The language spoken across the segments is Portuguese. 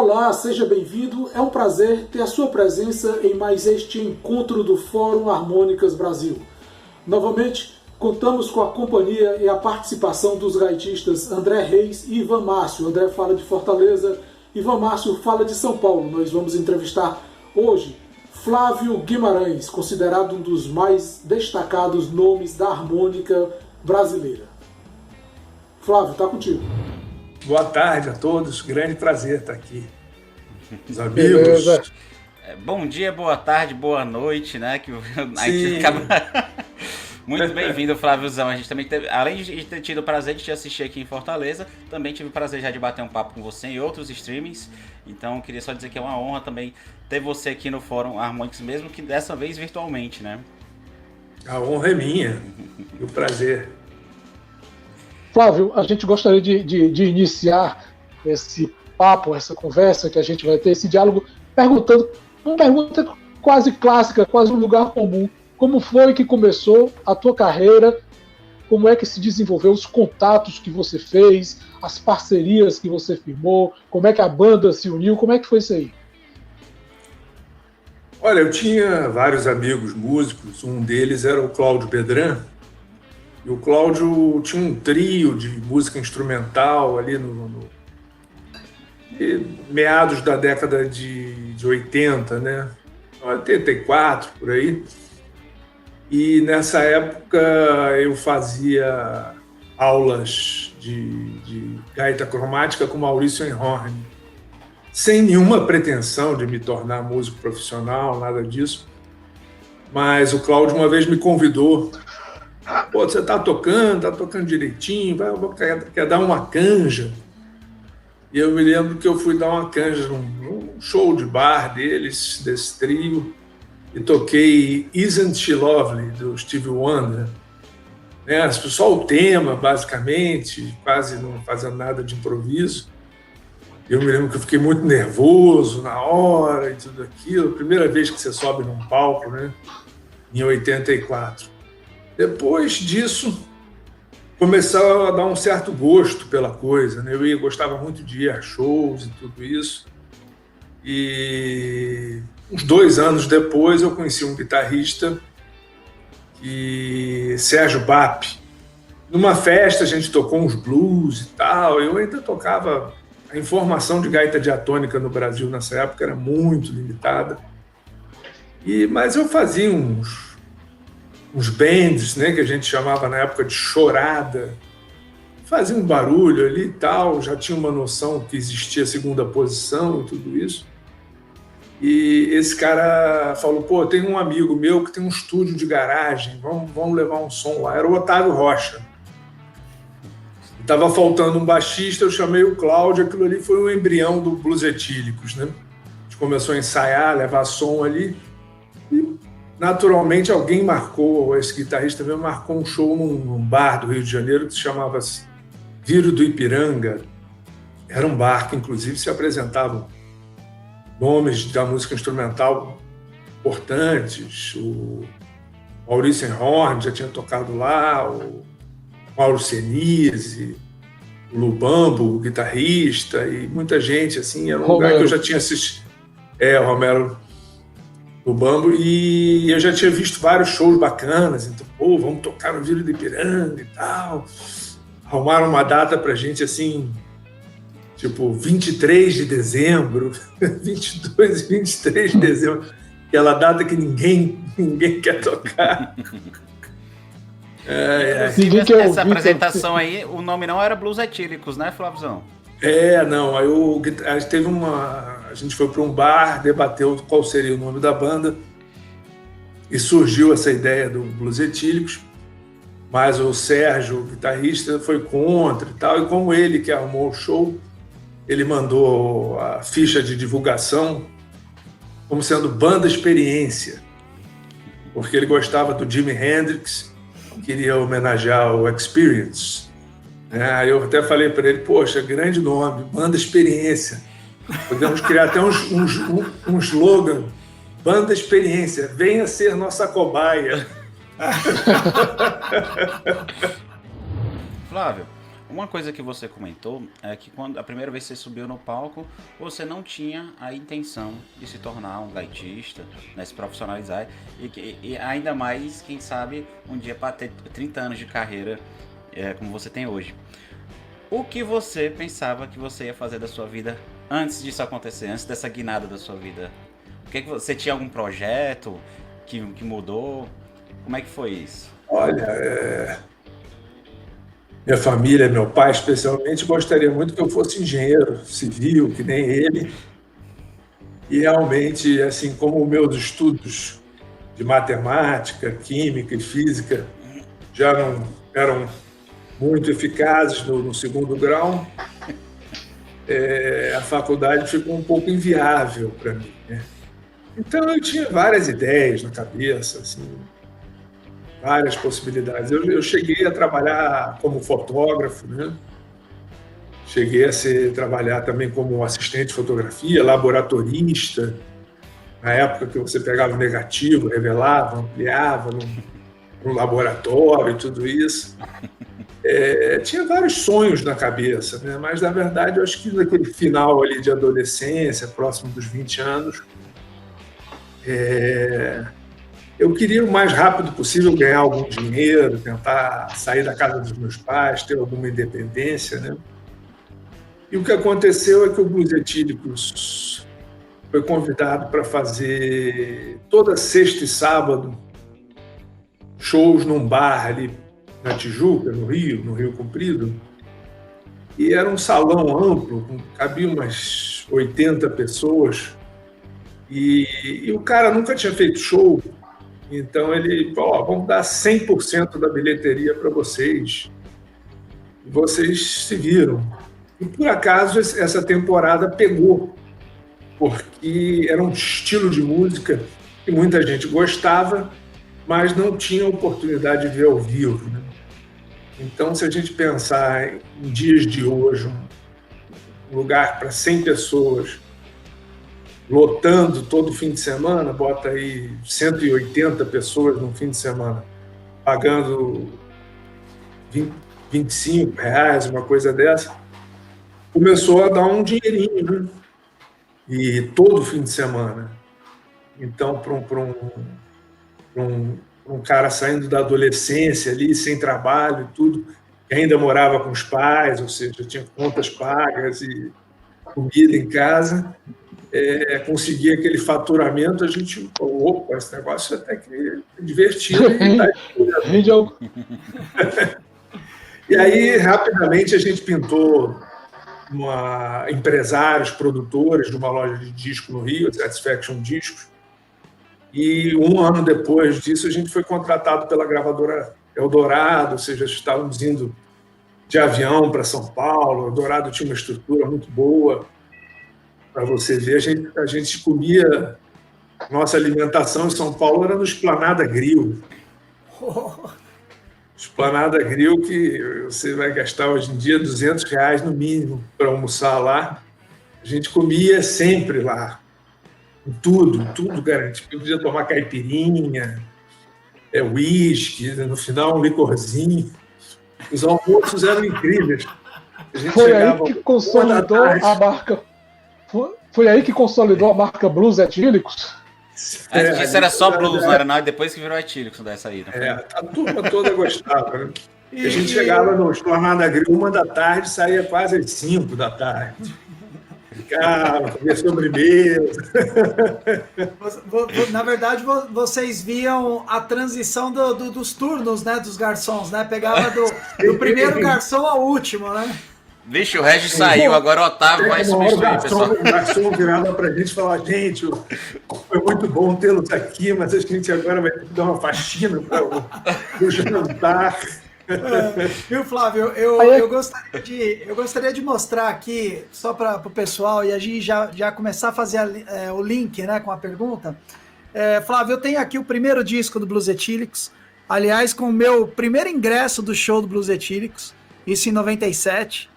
Olá, seja bem-vindo. É um prazer ter a sua presença em mais este encontro do Fórum Harmônicas Brasil. Novamente, contamos com a companhia e a participação dos gaitistas André Reis e Ivan Márcio. André fala de Fortaleza, Ivan Márcio fala de São Paulo. Nós vamos entrevistar hoje Flávio Guimarães, considerado um dos mais destacados nomes da harmônica brasileira. Flávio, está contigo. Boa tarde a todos, grande prazer estar aqui. Os amigos. Bom dia, boa tarde, boa noite, né? Que a gente acaba... Muito bem-vindo, Fláviozão. A gente também teve, além de ter tido o prazer de te assistir aqui em Fortaleza, também tive o prazer já de bater um papo com você em outros streamings. Então, queria só dizer que é uma honra também ter você aqui no Fórum Harmônicos, mesmo que dessa vez virtualmente, né? A honra é minha e o prazer. Flávio, a gente gostaria de iniciar esse papo, essa conversa que a gente vai ter, esse diálogo, perguntando uma pergunta quase clássica, quase um lugar comum. Como foi que começou a tua carreira? Como é que se desenvolveu os contatos que você fez, as parcerias que você firmou? Como é que a banda se uniu? Como é que foi isso aí? Olha, eu tinha vários amigos músicos. Um deles era o Cláudio Bedran. E o Cláudio tinha um trio de música instrumental ali meados da década de 80, né? 84, por aí. E nessa época eu fazia aulas de gaita cromática com Maurício Einhorn, sem nenhuma pretensão de me tornar músico profissional, nada disso. Mas o Cláudio uma vez me convidou. Pô, você tá tocando direitinho, quer dar uma canja. E eu me lembro que eu fui dar uma canja num show de bar deles, desse trio, e toquei Isn't She Lovely, do Stevie Wonder. Né? Só o tema, basicamente, quase não fazendo nada de improviso. Eu me lembro que eu fiquei muito nervoso na hora e tudo aquilo. Primeira vez que você sobe num palco, né? Em 84. Depois disso, começou a dar um certo gosto pela coisa, né? Gostava muito de ir a shows e tudo isso. E uns 2 anos depois eu conheci um guitarrista, Sérgio Bap. Numa festa a gente tocou uns blues e tal. Eu ainda tocava... A informação de gaita diatônica no Brasil nessa época era muito limitada. Mas eu fazia uns bands, né, que a gente chamava na época de chorada. Fazia um barulho ali e tal. Já tinha uma noção que existia segunda posição e tudo isso. E esse cara falou, pô, tem um amigo meu que tem um estúdio de garagem, vamos levar um som lá. Era o Otávio Rocha. Estava faltando um baixista, eu chamei o Cláudio, aquilo ali foi um embrião do Blues Etílicos, né? A gente começou a ensaiar, levar som ali, e naturalmente alguém marcou, esse guitarrista mesmo marcou um show num bar do Rio de Janeiro que se chamava Viro do Ipiranga. Era um bar que inclusive se apresentavam nomes da música instrumental importantes. O Maurício Einhorn já tinha tocado lá, o Mauro Senise, o Lubambo, o guitarrista, e muita gente, assim, era um lugar que eu já tinha assistido. O Romero Lubambo, e eu já tinha visto vários shows bacanas, então, pô, vamos tocar no Viro do Ipiranga e tal. Arrumaram uma data pra gente, assim, tipo 23 de dezembro, 22 e 23 de dezembro, aquela data que ninguém quer tocar. Essa apresentação aí, o nome não era Blues Etílicos, né, Flaviozão? Não, aí a gente foi para um bar, debateu qual seria o nome da banda e surgiu essa ideia do Blues Etílicos, mas o Sérgio, o guitarrista, foi contra e tal, e como ele que arrumou o show, ele mandou a ficha de divulgação como sendo Banda Experiência, porque ele gostava do Jimi Hendrix, queria homenagear o Experience. Aí eu até falei para ele, poxa, grande nome, Banda Experiência. Podemos criar até um slogan, Banda Experiência, venha ser nossa cobaia. Flávio, uma coisa que você comentou é que quando a primeira vez que você subiu no palco, você não tinha a intenção de se tornar um gaitista, né, se profissionalizar e ainda mais, quem sabe, um dia para ter 30 anos de carreira como você tem hoje. O que você pensava que você ia fazer da sua vida antes disso acontecer, antes dessa guinada da sua vida? Você tinha algum projeto que mudou? Como é que foi isso? Olha, minha família, meu pai especialmente, gostaria muito que eu fosse engenheiro civil, que nem ele. E realmente, assim como meus estudos de matemática, química e física já não eram muito eficazes no segundo grau, a faculdade ficou um pouco inviável para mim, né? Então eu tinha várias ideias na cabeça, assim, várias possibilidades. Eu cheguei a trabalhar como fotógrafo, né? Cheguei a trabalhar também como assistente de fotografia, laboratorista. Na época que você pegava o negativo, revelava, ampliava no laboratório e tudo isso. Tinha vários sonhos na cabeça, né? Mas, na verdade, eu acho que naquele final ali de adolescência, próximo dos 20 anos, eu queria o mais rápido possível ganhar algum dinheiro, tentar sair da casa dos meus pais, ter alguma independência, né? E o que aconteceu é que o Blues Etílicos foi convidado para fazer toda sexta e sábado shows num bar ali na Tijuca, no Rio Comprido. E era um salão amplo, cabia umas 80 pessoas. E o cara nunca tinha feito show, então ele falou: vamos dar 100% da bilheteria para vocês. E vocês se viram. E por acaso essa temporada pegou, porque era um estilo de música que muita gente gostava, mas não tinha oportunidade de ver ao vivo, né? Então, se a gente pensar em dias de hoje, um lugar para 100 pessoas, lotando todo fim de semana, bota aí 180 pessoas no fim de semana, pagando R$25, uma coisa dessa, começou a dar um dinheirinho, né? E todo fim de semana. Então, para um cara saindo da adolescência ali, sem trabalho e tudo, que ainda morava com os pais, ou seja, tinha contas pagas e comida em casa, conseguir aquele faturamento, a gente falou: opa, esse negócio até que é divertido. E aí, rapidamente, a gente pintou empresários, produtores de uma loja de disco no Rio, a Satisfaction Discos, e um ano depois disso a gente foi contratado pela gravadora Eldorado, ou seja, estávamos indo de avião para São Paulo. Eldorado tinha uma estrutura muito boa. Para você ver, a gente comia, nossa alimentação em São Paulo era no Esplanada Grill. Esplanada Grill, que você vai gastar hoje em dia R$200 no mínimo para almoçar lá. A gente comia sempre lá, tudo garantido. Podia tomar caipirinha, uísque, no final um licorzinho. Os almoços eram incríveis. Foi aí que consolidou a marca. Foi aí que consolidou a marca Blues Etílicos? Antes disso era só blues, não era nada, depois que virou etílicos dessa aí. A turma toda gostava, né? A gente chegava no Jornada Grill 1h, saía quase às 5h. Ficava, comia sobremesa. Na verdade, vocês viam a transição dos turnos, né, dos garçons, né? Pegava do primeiro garçom ao último, né? Vixe, o Regis saiu, agora o Otávio vai substituir, pessoal. O garçom virava pra gente e falava: gente, foi muito bom tê-los aqui, mas a gente agora vai ter que dar uma faxina para o jantar. Viu, Flávio? Eu gostaria de mostrar aqui, só para o pessoal, e a gente já começar a fazer o link, né, com a pergunta. Flávio, eu tenho aqui o primeiro disco do Blues Etílicos, aliás, com o meu primeiro ingresso do show do Blues Etílicos, isso em 97,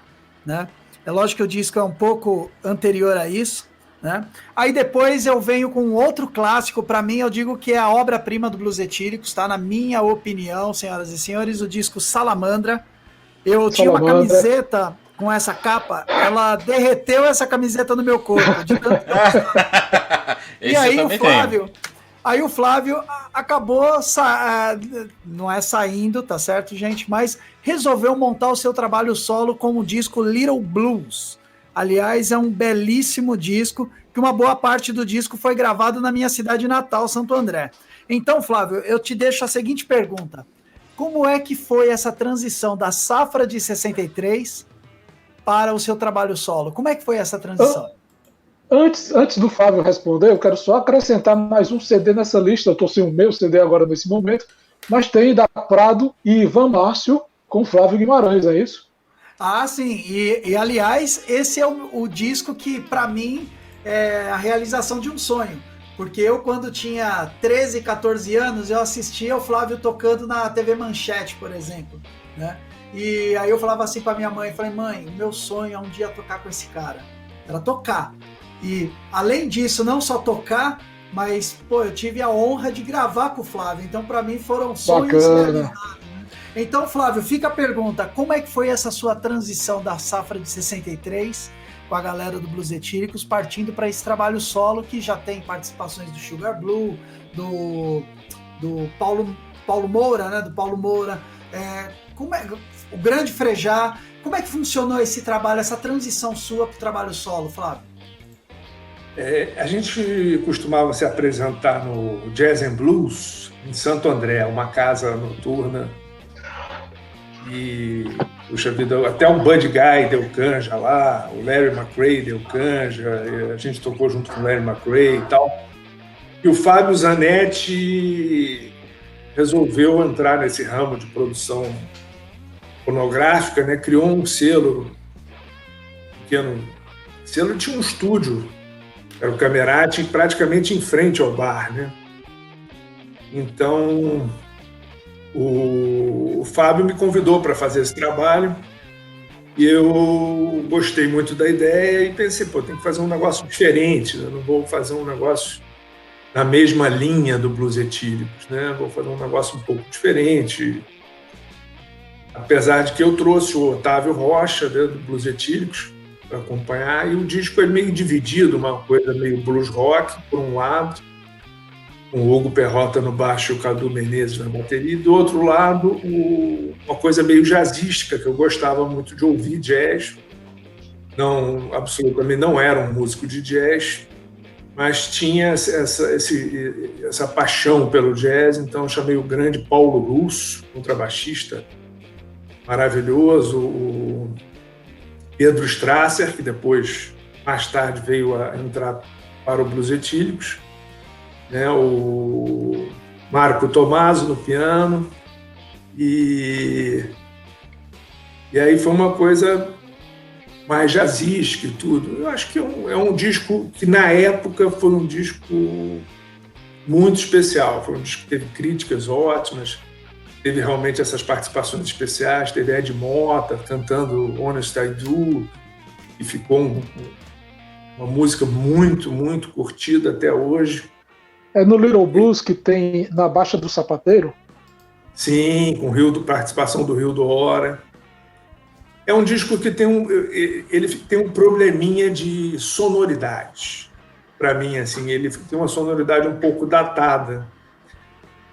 né? É lógico que o disco é um pouco anterior a isso, né? Aí depois eu venho com outro clássico, para mim eu digo que é a obra-prima do Blues Etílicos, tá? Na minha opinião, senhoras e senhores, o disco Salamandra, Eu tinha uma camiseta com essa capa, ela derreteu essa camiseta no meu corpo. De tanto que eu gostava. E aí o Flávio acabou, não é saindo, tá certo, gente? Mas resolveu montar o seu trabalho solo com o disco Little Blues. Aliás, é um belíssimo disco, que uma boa parte do disco foi gravado na minha cidade natal, Santo André. Então, Flávio, eu te deixo a seguinte pergunta. Como é que foi essa transição da safra de 63 para o seu trabalho solo? Como é que foi essa transição? Antes do Flávio responder, eu quero só acrescentar mais um CD nessa lista. Eu estou sem o meu CD agora nesse momento, mas tem da Prado e Ivan Márcio com Flávio Guimarães, é isso? Ah, sim. E aliás, esse é o disco que, para mim, é a realização de um sonho. Porque eu, quando tinha 13, 14 anos, eu assistia o Flávio tocando na TV Manchete, por exemplo, né? E aí eu falava assim para minha mãe, falei, mãe, o meu sonho é um dia tocar com esse cara. Era tocar. E, além disso, não só tocar, mas, pô, eu tive a honra de gravar com o Flávio. Então, para mim, foram sonhos realizados. Então, Flávio, fica a pergunta, como é que foi essa sua transição da safra de 63 com a galera do Blues Etíricos, partindo para esse trabalho solo que já tem participações do Sugar Blue, do Paulo Moura, né? Do Paulo Moura, o Grande Frejá. Como é que funcionou esse trabalho, essa transição sua para o trabalho solo, Flávio? A gente costumava se apresentar no Jazz and Blues em Santo André, uma casa noturna. E, puxa vida, até o Buddy Guy deu canja lá, o Larry McRae deu canja, a gente tocou junto com o Larry McRae e tal. E o Fábio Zanetti resolveu entrar nesse ramo de produção fonográfica, né? Criou um selo, pequeno selo, tinha um estúdio, era o Camerati, praticamente em frente ao bar, né? Então, o Fábio me convidou para fazer esse trabalho e eu gostei muito da ideia e pensei, pô, tem que fazer um negócio diferente, eu não vou fazer um negócio na mesma linha do Blues Etíricos, né? Vou fazer um negócio um pouco diferente. Apesar de que eu trouxe o Otávio Rocha, né, do Blues Etíricos para acompanhar, e o disco é meio dividido, uma coisa meio blues rock, por um lado, com o Hugo Perrota no baixo e o Cadu Menezes na bateria, e do outro lado, uma coisa meio jazzística, que eu gostava muito de ouvir jazz. Não, absolutamente não era um músico de jazz, mas tinha essa paixão pelo jazz, então eu chamei o grande Paulo Russo, contrabaixista maravilhoso, o Pedro Strasser, que depois, mais tarde, veio a entrar para o Blues Etíricos, né, o Marco Tomaso no piano, e aí foi uma coisa mais jazzística e tudo. Eu acho que é um disco que, na época, foi um disco muito especial, foi um disco que teve críticas ótimas, teve realmente essas participações especiais, teve Ed Mota cantando Honest I Do, e ficou uma música muito, muito curtida até hoje. É no Little Blues que tem Na Baixa do Sapateiro? Sim, com participação do Rio do Hora. É um disco que ele tem um probleminha de sonoridade. Para mim, assim, ele tem uma sonoridade um pouco datada.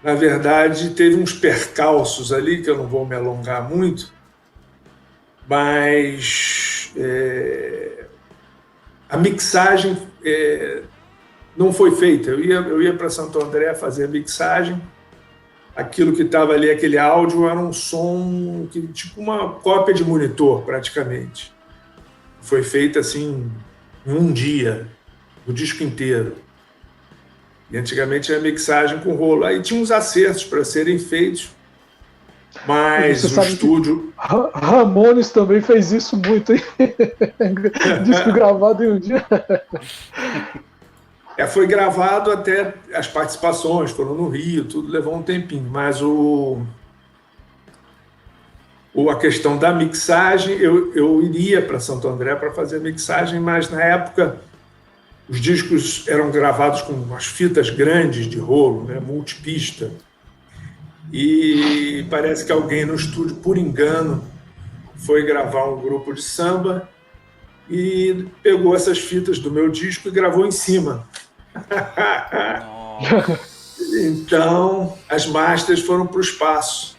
Na verdade, teve uns percalços ali, que eu não vou me alongar muito, mas a mixagem não foi feita. Eu ia para Santo André fazer a mixagem, aquilo que estava ali, aquele áudio, era um som tipo uma cópia de monitor, praticamente. Foi feita assim, em um dia, o disco inteiro. E antigamente era mixagem com rolo. Aí tinha uns acertos para serem feitos, mas o estúdio... Ramones também fez isso muito, hein? Disco gravado em um dia. Foi gravado até as participações, foram no Rio, tudo levou um tempinho, mas a questão da mixagem, eu iria para Santo André para fazer a mixagem, mas na época os discos eram gravados com umas fitas grandes de rolo, né, multipista, e parece que alguém no estúdio, por engano, foi gravar um grupo de samba e pegou essas fitas do meu disco e gravou em cima. Então, as masters foram para o espaço.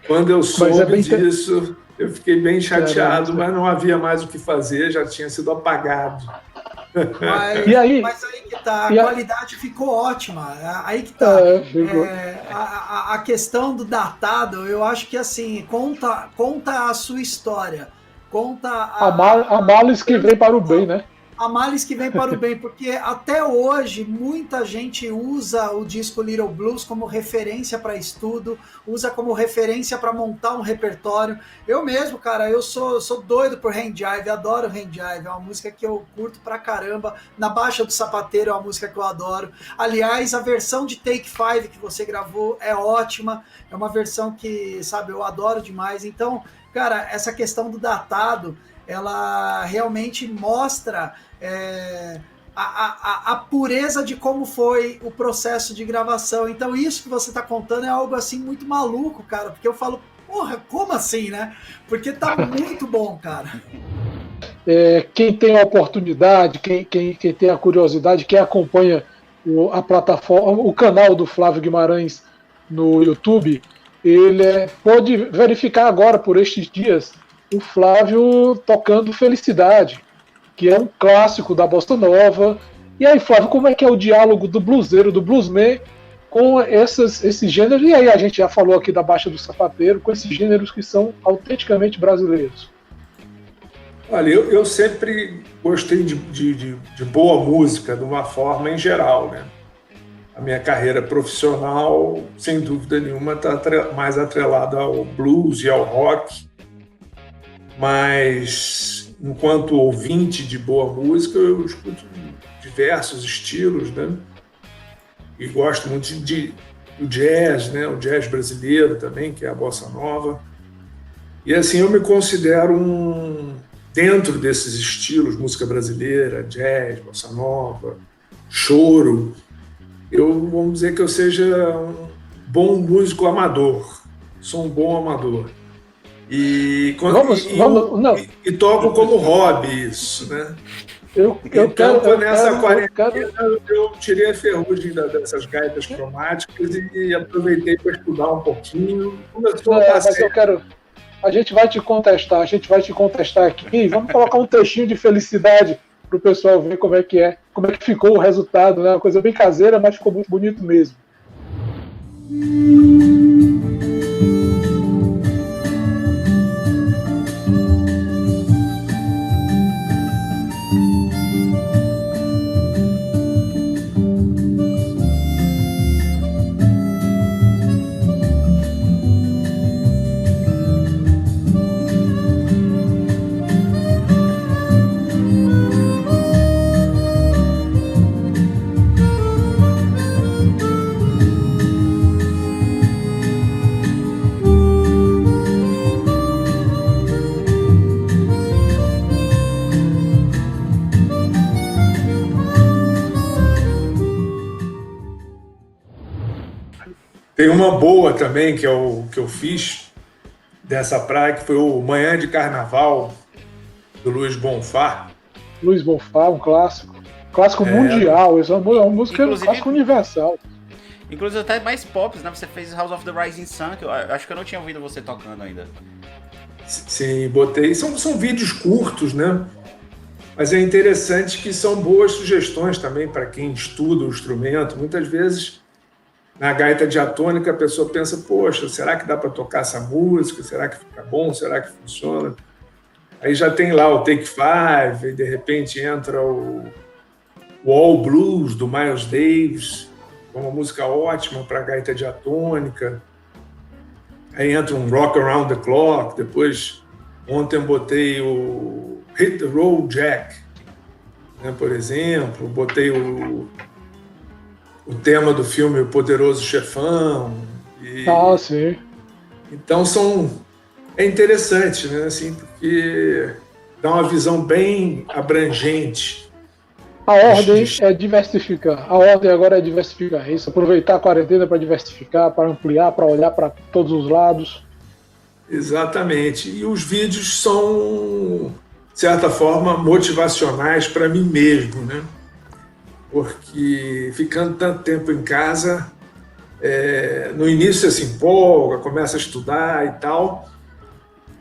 Quando eu soube disso, eu fiquei bem chateado, mas não havia mais o que fazer, já tinha sido apagado. Mas aí que tá, a qualidade ficou ótima. Aí que tá. A questão do datado, eu acho que assim, conta a sua história. Conta a males que vem para o bem, né? A males que vem para o bem, porque até hoje muita gente usa o disco Little Blues como referência para estudo, usa como referência para montar um repertório. Eu mesmo, cara, eu sou doido por Hand Jive, adoro Hand Jive, é uma música que eu curto pra caramba. Na Baixa do Sapateiro é uma música que eu adoro. Aliás, a versão de Take 5 que você gravou é ótima, é uma versão que, sabe, eu adoro demais. Então, cara, essa questão do datado, ela realmente mostra a pureza de como foi o processo de gravação. Então isso que você está contando é algo assim muito maluco, cara, porque eu falo, porra, como assim, né? Porque tá muito bom, cara. Quem tem a oportunidade, quem tem a curiosidade, quem acompanha a plataforma, o canal do Flávio Guimarães no YouTube, ele pode verificar agora, por estes dias, o Flávio tocando Felicidade, que é um clássico da bossa nova. E aí, Flávio, como é que é o diálogo do bluseiro, do bluesman, com esses gêneros? E aí a gente já falou aqui da Baixa do Sapateiro, com esses gêneros que são autenticamente brasileiros. Olha, eu sempre gostei de boa música, de uma forma em geral, né? A minha carreira profissional, sem dúvida nenhuma, está mais atrelada ao blues e ao rock, mas enquanto ouvinte de boa música, eu escuto diversos estilos, né? E gosto muito do jazz, né? O jazz brasileiro também, que é a bossa nova. E assim, eu me considero dentro desses estilos, música brasileira, jazz, bossa nova, choro, vamos dizer que eu seja um bom músico amador. Sou um bom amador. E toco como hobby isso, né? Nessa quarentena eu tirei a ferrugem dessas gaitas cromáticas e aproveitei para estudar um pouquinho. A gente vai te contestar aqui. Vamos colocar um textinho de Felicidade para o pessoal ver como é que ficou o resultado, né? Uma coisa bem caseira, mas ficou muito bonito mesmo. Tem uma boa também, que é o que eu fiz dessa praia, que foi o Manhã de Carnaval, do Luiz Bonfá. Luiz Bonfá, um clássico. Clássico mundial, isso é uma música clássico universal. Inclusive até mais pop, né? Você fez House of the Rising Sun, que eu acho que eu não tinha ouvido você tocando ainda. Sim, botei. São vídeos curtos, né? Mas é interessante que são boas sugestões também para quem estuda o instrumento. Muitas vezes, na gaita diatônica, a pessoa pensa, poxa, será que dá para tocar essa música? Será que fica bom? Será que funciona? Aí já tem lá o Take 5, e de repente entra o All Blues, do Miles Davis, uma música ótima para gaita diatônica. Aí entra um Rock Around the Clock. Depois, ontem eu botei o Hit the Road Jack, né, por exemplo. Botei o tema do filme O Poderoso Chefão. Sim. Então é interessante, né? Assim, porque dá uma visão bem abrangente. A ordem é diversificar. A ordem agora é diversificar. É isso, aproveitar a quarentena para diversificar, para ampliar, para olhar para todos os lados. Exatamente. E os vídeos são, de certa forma, motivacionais para mim mesmo, né? Porque ficando tanto tempo em casa, no início você se empolga, começa a estudar e tal,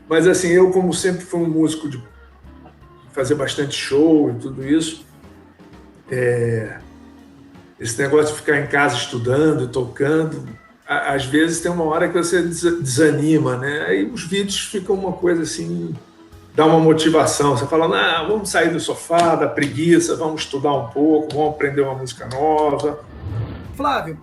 mas assim, eu como sempre fui um músico de fazer bastante show e tudo isso, esse negócio de ficar em casa estudando e tocando, às vezes tem uma hora que você desanima, né? Aí os vídeos ficam uma coisa assim, dá uma motivação. Você fala, não, vamos sair do sofá, da preguiça, vamos estudar um pouco, vamos aprender uma música nova. Flávio,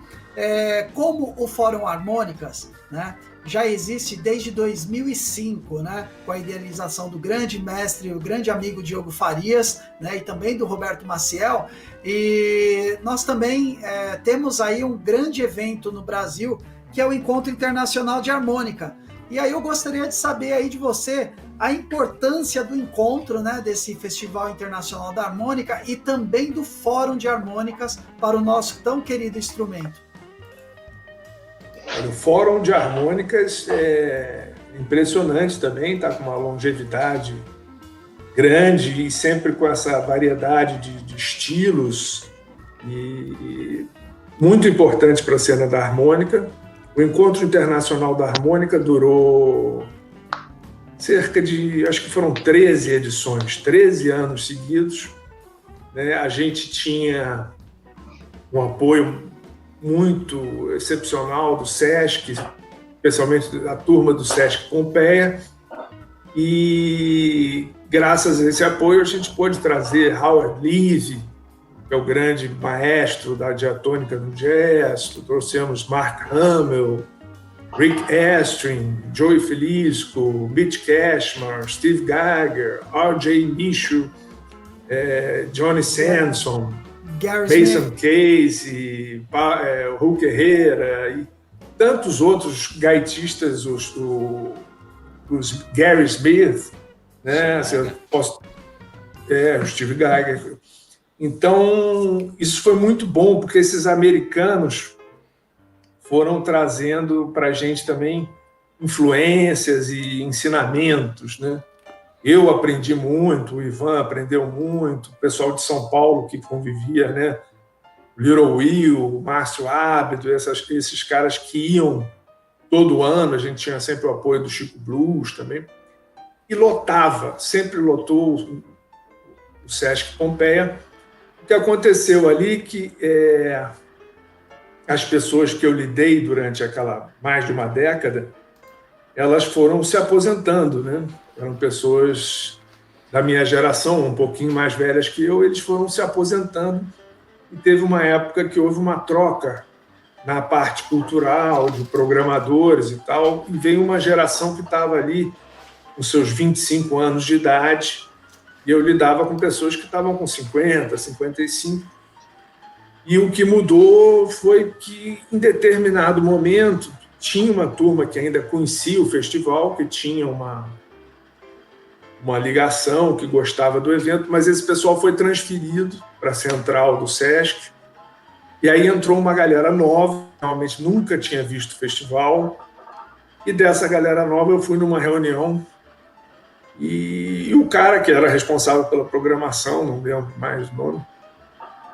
como o Fórum Harmônicas, né, já existe desde 2005, né, com a idealização do grande mestre, o grande amigo Diogo Farias, né, e também do Roberto Maciel, e nós também temos aí um grande evento no Brasil, que é o Encontro Internacional de Harmônica. E aí eu gostaria de saber aí de você a importância do encontro, né, desse Festival Internacional da Harmônica e também do Fórum de Harmônicas para o nosso tão querido instrumento. O Fórum de Harmônicas é impressionante também, está com uma longevidade grande e sempre com essa variedade de estilos e muito importante para a cena da harmônica. O Encontro Internacional da Harmônica durou cerca de, acho que foram 13 edições, 13 anos seguidos, né? A gente tinha um apoio muito excepcional do SESC, especialmente da turma do SESC Pompeia, e graças a esse apoio a gente pôde trazer Howard Levy, que é o grande maestro da diatônica no jazz, trouxemos Mark Hamill, Rick Astrin, Joey Felisco, Mitch Cashmore, Steve Geiger, R.J. Michaud, Johnny Sanson, Mason Casey, Hulk Herrera e tantos outros gaitistas, os Gary Smith, né? O Steve Geiger. Então, isso foi muito bom, porque esses americanos foram trazendo para a gente também influências e ensinamentos, né? Eu aprendi muito, o Ivan aprendeu muito, o pessoal de São Paulo que convivia, né? Little Will, Márcio Ábido, esses caras que iam todo ano, a gente tinha sempre o apoio do Chico Blues também, e lotava, sempre lotou o Sesc Pompeia. O que aconteceu ali que as pessoas que eu lidei durante aquela mais de uma década, elas foram se aposentando, né? Eram pessoas da minha geração, um pouquinho mais velhas que eu, eles foram se aposentando e teve uma época que houve uma troca na parte cultural, de programadores e tal, e veio uma geração que estava ali com seus 25 anos de idade, e eu lidava com pessoas que estavam com 50, 55. E o que mudou foi que, em determinado momento, tinha uma turma que ainda conhecia o festival, que tinha uma ligação, que gostava do evento, mas esse pessoal foi transferido para a central do SESC, e aí entrou uma galera nova, realmente nunca tinha visto o festival, e dessa galera nova eu fui numa reunião, e o cara que era responsável pela programação, não lembro mais o nome,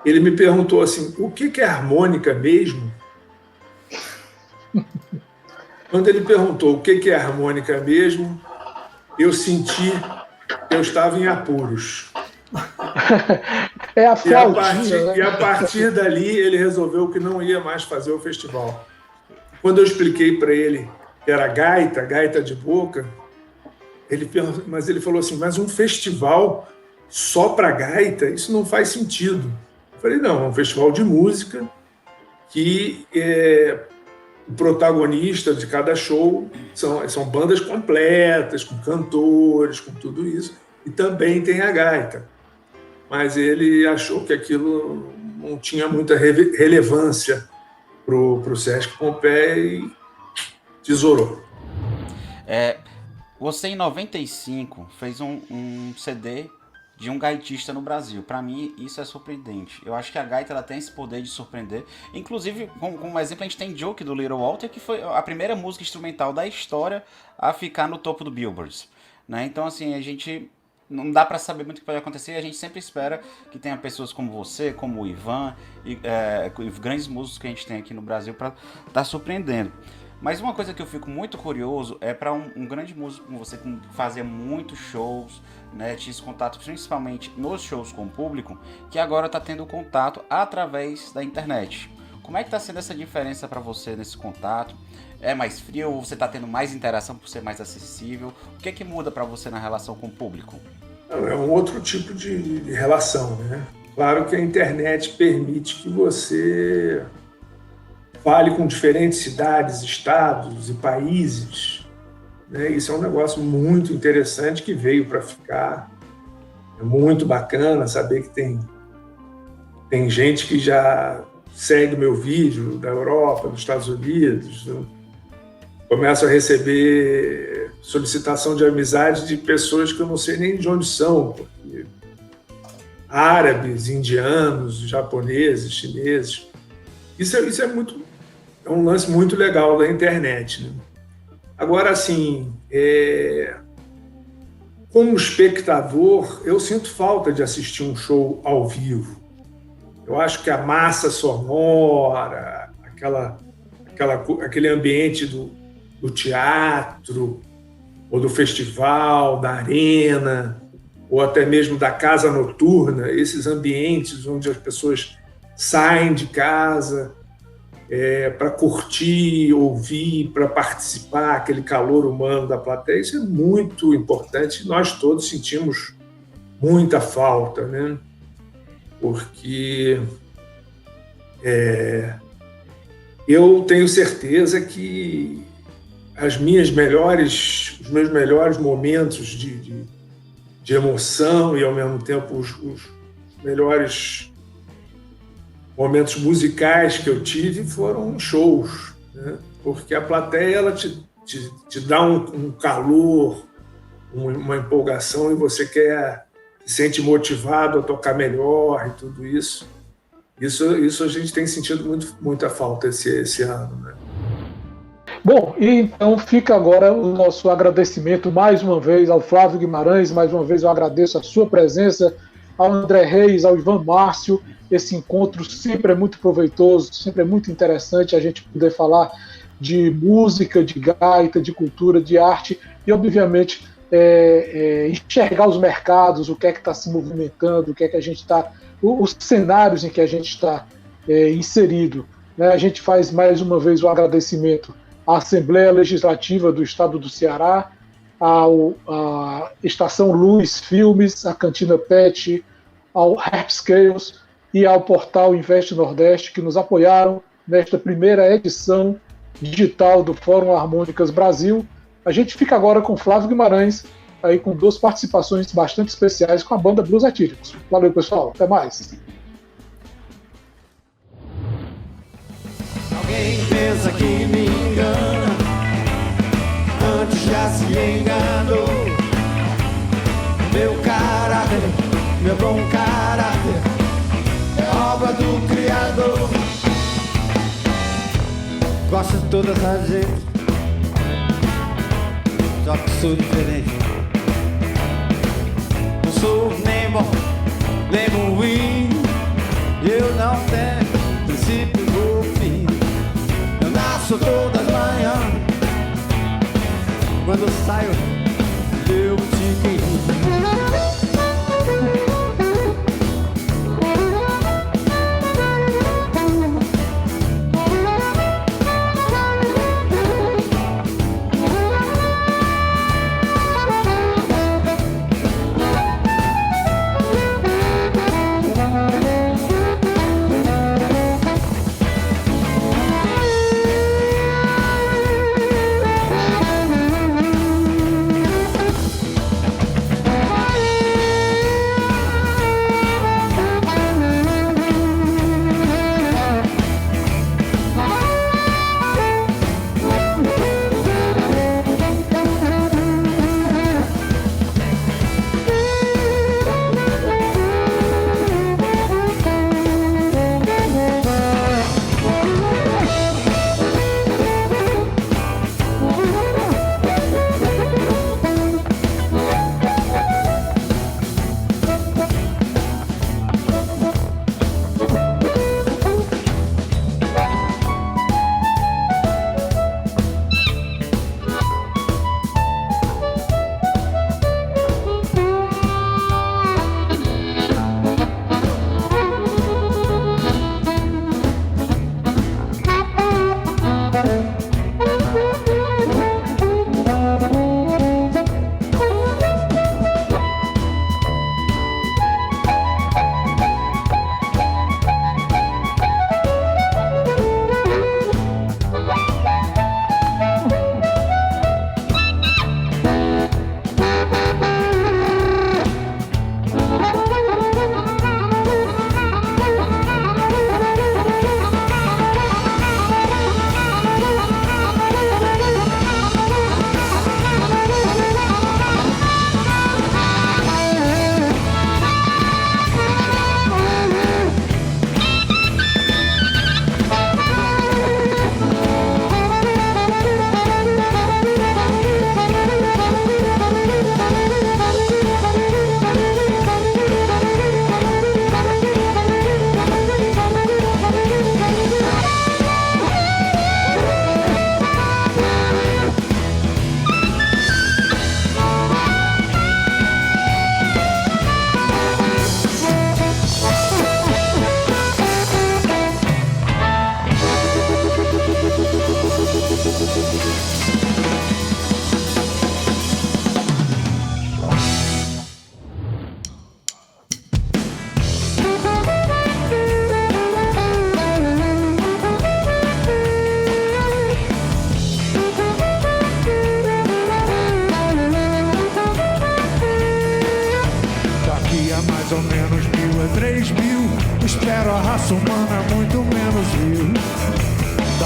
ele me perguntou assim, o que é harmônica mesmo? Quando ele perguntou o que é harmônica mesmo, eu senti que eu estava em apuros. É a flautinha, e a partir dali ele resolveu que não ia mais fazer o festival. Quando eu expliquei para ele que era gaita de boca, mas ele falou assim, mas um festival só para gaita, isso não faz sentido. Eu falei, não, é um festival de música que o protagonista de cada show são bandas completas, com cantores, com tudo isso, e também tem a gaita. Mas ele achou que aquilo não tinha muita relevância para o Sesc Pompeia e tesourou. Você, em 95, fez um CD de um gaitista no Brasil. Para mim, isso é surpreendente. Eu acho que a gaita ela tem esse poder de surpreender. Inclusive, como exemplo, a gente tem Joke do Little Walter, que foi a primeira música instrumental da história a ficar no topo do Billboard. Né? Então, assim, a gente não dá para saber muito o que pode acontecer. A gente sempre espera que tenha pessoas como você, como o Ivan, e grandes músicos que a gente tem aqui no Brasil para estar surpreendendo. Mas uma coisa que eu fico muito curioso é para um grande músico como você, que fazia muitos shows, né, tinha esse contato principalmente nos shows com o público, que agora está tendo contato através da internet. Como é que está sendo essa diferença para você nesse contato? É mais frio ou você está tendo mais interação por ser mais acessível? O que é que muda para você na relação com o público? É um outro tipo de relação, né? Claro que a internet permite que você fale com diferentes cidades, estados e países. Né? Isso é um negócio muito interessante que veio para ficar. É muito bacana saber que tem gente que já segue meu vídeo da Europa, dos Estados Unidos. Né? Começo a receber solicitação de amizade de pessoas que eu não sei nem de onde são, porque árabes, indianos, japoneses, chineses. Isso é um lance muito legal da internet. Né? Agora, assim, como espectador, eu sinto falta de assistir um show vivo. Eu acho que a massa sonora, aquele ambiente do teatro, ou do festival, da arena, ou até mesmo da casa noturna, esses ambientes onde as pessoas saem de casa para curtir, ouvir, para participar, aquele calor humano da plateia, isso é muito importante. Nós todos sentimos muita falta, né? Porque eu tenho certeza que os meus melhores momentos de emoção e, ao mesmo tempo, os melhores momentos musicais que eu tive foram em shows, né? Porque a plateia ela te dá um calor, uma empolgação, e você se sente motivado a tocar melhor e tudo isso. Isso a gente tem sentido muita falta esse ano, né? Bom, e então fica agora o nosso agradecimento mais uma vez ao Flávio Guimarães. Mais uma vez eu agradeço a sua presença, ao André Reis, ao Ivan Márcio. Esse encontro sempre é muito proveitoso, sempre é muito interessante a gente poder falar de música, de gaita, de cultura, de arte e, obviamente, enxergar os mercados, o que é que está se movimentando, o que é que a gente está, os cenários em que a gente está inserido. Né? A gente faz mais uma vez o agradecimento à Assembleia Legislativa do Estado do Ceará, à Estação Luz Filmes, à Cantina Pet, ao Rapscales e ao portal Invest Nordeste, que nos apoiaram nesta primeira edição digital do Fórum Harmônicas Brasil. A gente fica agora com Flávio Guimarães, aí com 2 participações bastante especiais com a banda Blues Atíricos. Valeu, pessoal. Até mais. Alguém pensa que me engana, antes já se enganou. Meu caráter, meu bom caráter, é obra do Criador. Gosto de todas as gente, só que sou diferente. Não sou nem bom, nem ruim. Eu não tenho princípio ou fim. Eu nasço todas as manhãs. Quando eu saio, eu te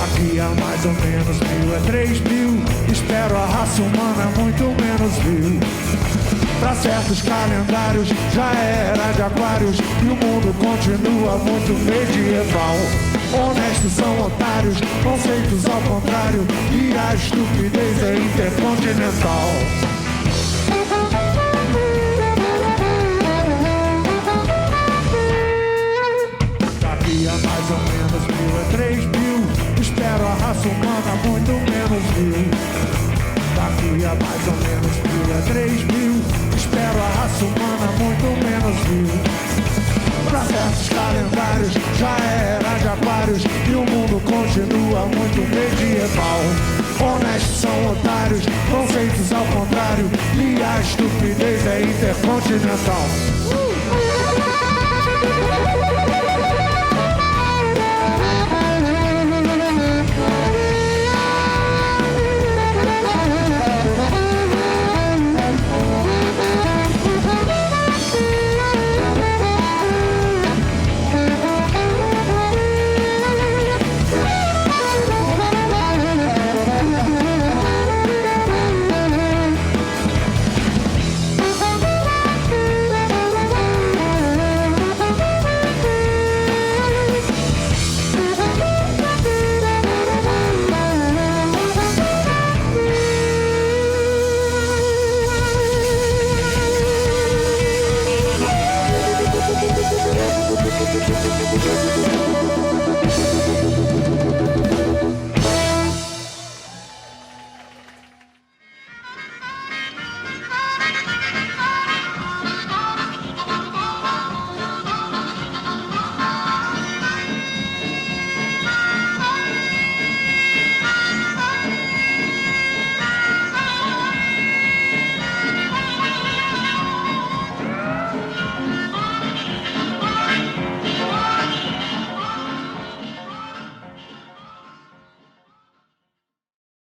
Daqui a mais ou menos 1000 é 3000. Espero a raça humana muito menos vil. Pra certos calendários já era de aquários e o mundo continua muito medieval. Honestos são otários, conceitos ao contrário, e a estupidez é intercontinental. Daqui a mais ou menos 1000 é 3000. Espero a raça humana muito menos vil. Daqui a mais ou menos 1000 é 3000. Espero a raça humana muito menos vil. Pra certos calendários já era de aquários e o mundo continua muito medieval. Honestos são otários, conceitos ao contrário, e a estupidez é intercontinental.